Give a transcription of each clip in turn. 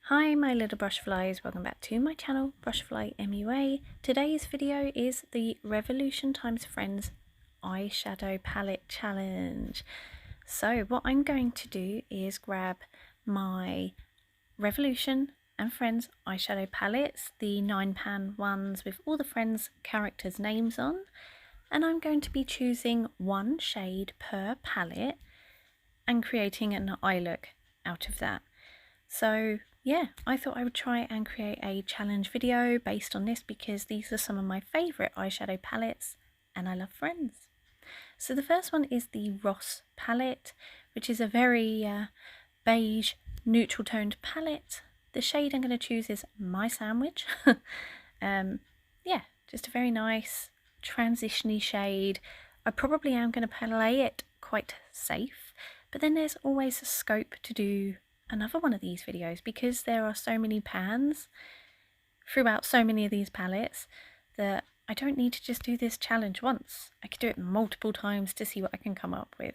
Hi my little brush flies, welcome back to my channel, Brushfly MUA. Today's video is the Revolution x Friends eyeshadow palette challenge. So what I'm going to do is grab my Revolution and Friends eyeshadow palettes, the 9-pan ones with all the Friends characters' names on, and I'm going to be choosing one shade per palette and creating an eye look out of that. So yeah, I thought I would try and create a challenge video based on this because these are some of my favourite eyeshadow palettes and I love Friends. So the first one is the Ross palette, which is a very beige neutral toned palette. The shade I'm going to choose is My Sandwich. Yeah, just a very nice transition-y shade. I probably am going to play it quite safe, but then there's always a scope to do another one of these videos because there are so many pans throughout so many of these palettes that I don't need to just do this challenge once. I could do it multiple times to see what I can come up with.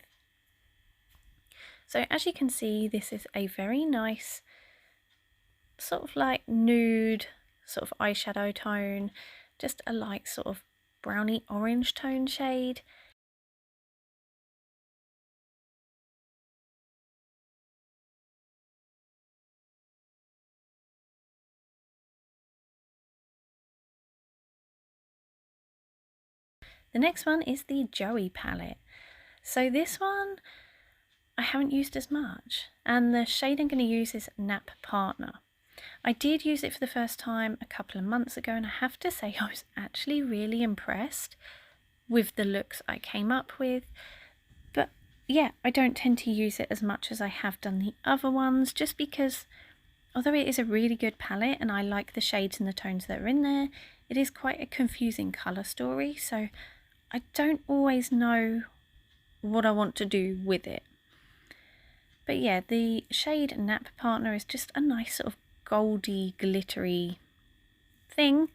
So as you can see, this is a very nice sort of like nude sort of eyeshadow tone, just a light sort of browny orange tone shade. The next one is the Joey palette. So this one I haven't used as much, and the shade I'm going to use is Nap Partner. I did use it for the first time a couple of months ago, and I have to say I was actually really impressed with the looks I came up with. But yeah, I don't tend to use it as much as I have done the other ones, just because although it is a really good palette and I like the shades and the tones that are in there, it is quite a confusing colour story, so I don't always know what I want to do with it. But yeah, the shade Nap Partner is just a nice sort of goldy, glittery thing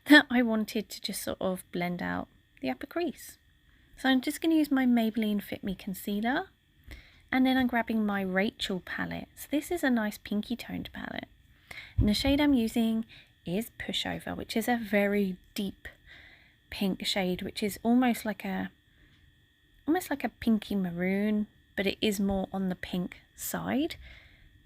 that I wanted to just sort of blend out the upper crease. So I'm just going to use my Maybelline Fit Me concealer, and then I'm grabbing my Rachel palette. So this is a nice pinky toned palette, and the shade I'm using is Pushover, which is a very deep pink shade, which is almost like a pinky maroon, but it is more on the pink side.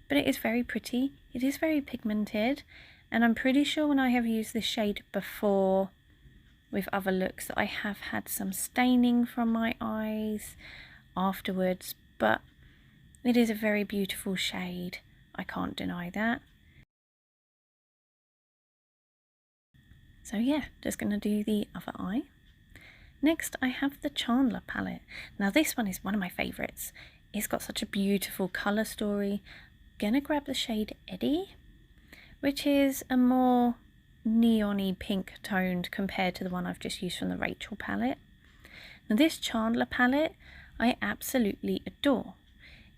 But it is very pretty, it is very pigmented, and I'm pretty sure when I have used this shade before with other looks that I have had some staining from my eyes afterwards, but it is a very beautiful shade, I can't deny that. So yeah, just going to do the other eye. Next I have the Chandler palette. Now this one is one of my favourites. It's got such a beautiful colour story. Gonna grab the shade Eddie, which is a more neon-y pink toned compared to the one I've just used from the Rachel palette. Now this Chandler palette I absolutely adore.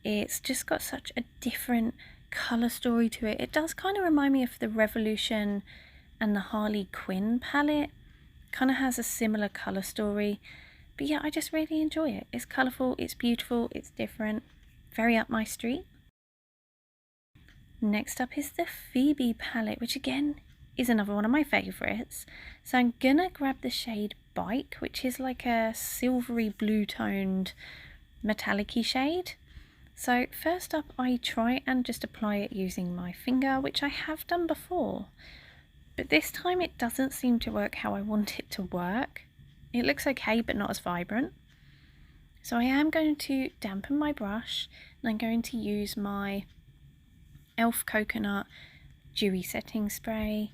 It's just got such a different colour story to it. It does kind of remind me of the Revolution and the Harley Quinn palette. Kind of has a similar colour story, but yeah, I just really enjoy it. It's colourful, it's beautiful, it's different, very up my street. Next up is the Phoebe palette, which again is another one of my favourites. So I'm gonna grab the shade Bike, which is like a silvery blue toned metallic-y shade. So first up I try and just apply it using my finger, which I have done before, but this time it doesn't seem to work how I want it to work. It looks okay, but not as vibrant. So I am going to dampen my brush, and I'm going to use my e.l.f. Coconut Dewy Setting Spray,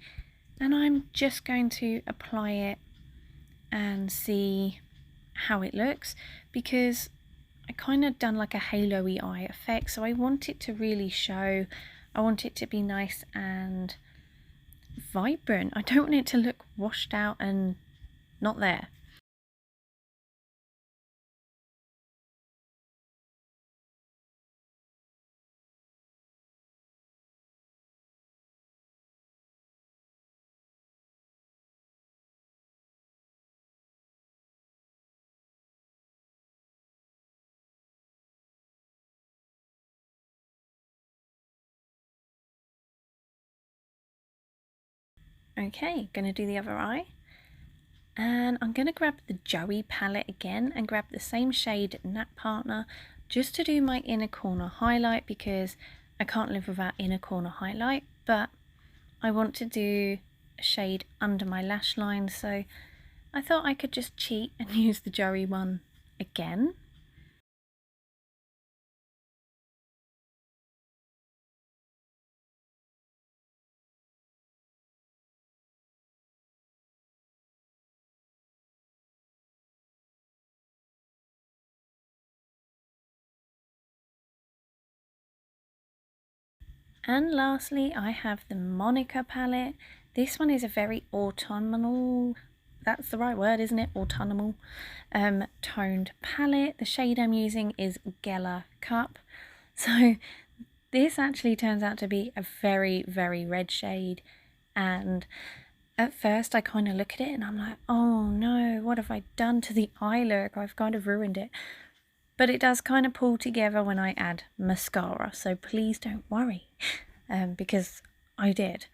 and I'm just going to apply it and see how it looks, because I kind of done like a halo-y eye effect, so I want it to really show. I want it to be nice and vibrant. I don't want it to look washed out and not there. Okay, gonna do the other eye. And I'm going to grab the Joey palette again and grab the same shade Nat Partner just to do my inner corner highlight, because I can't live without inner corner highlight, but I want to do a shade under my lash line, so I thought I could just cheat and use the Joey one again. And lastly, I have the Monica palette. This one is a very autumnal, that's the right word, isn't it? Autumnal toned palette. The shade I'm using is Gela Cup. So this actually turns out to be a very, very red shade. And at first I kind of look at it and I'm like, oh no, what have I done to the eye look? I've kind of ruined it. But it does kind of pull together when I add mascara, so please don't worry, because I did.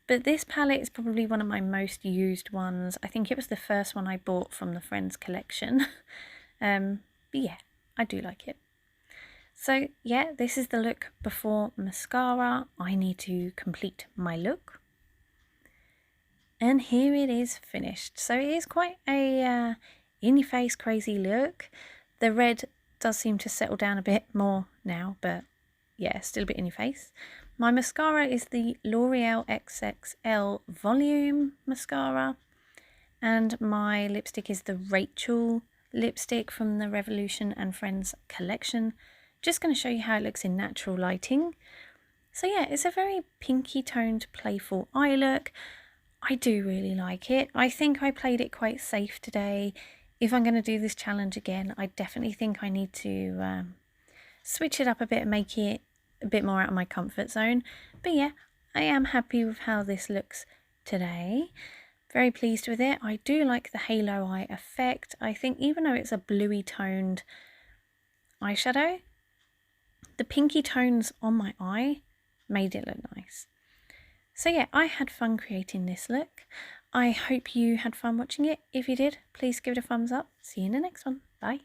But this palette is probably one of my most used ones. I think it was the first one I bought from the Friends collection. But yeah, I do like it. So yeah, this is the look before mascara. I need to complete my look. And here it is finished. So it is quite a in-your-face crazy look. The red does seem to settle down a bit more now, but yeah, still a bit in your face. My mascara is the L'Oreal XXL Volume Mascara. And my lipstick is the Rachel lipstick from the Revolution and Friends collection. Just going to show you how it looks in natural lighting. So yeah, it's a very pinky toned, playful eye look. I do really like it. I think I played it quite safe today. If I'm going to do this challenge again, I definitely think I need to switch it up a bit and make it a bit more out of my comfort zone. But yeah, I am happy with how this looks today. Very pleased with it. I do like the halo eye effect. I think even though it's a bluey toned eyeshadow, the pinky tones on my eye made it look nice. So yeah, I had fun creating this look. I hope you had fun watching it. If you did, please give it a thumbs up. See you in the next one. Bye.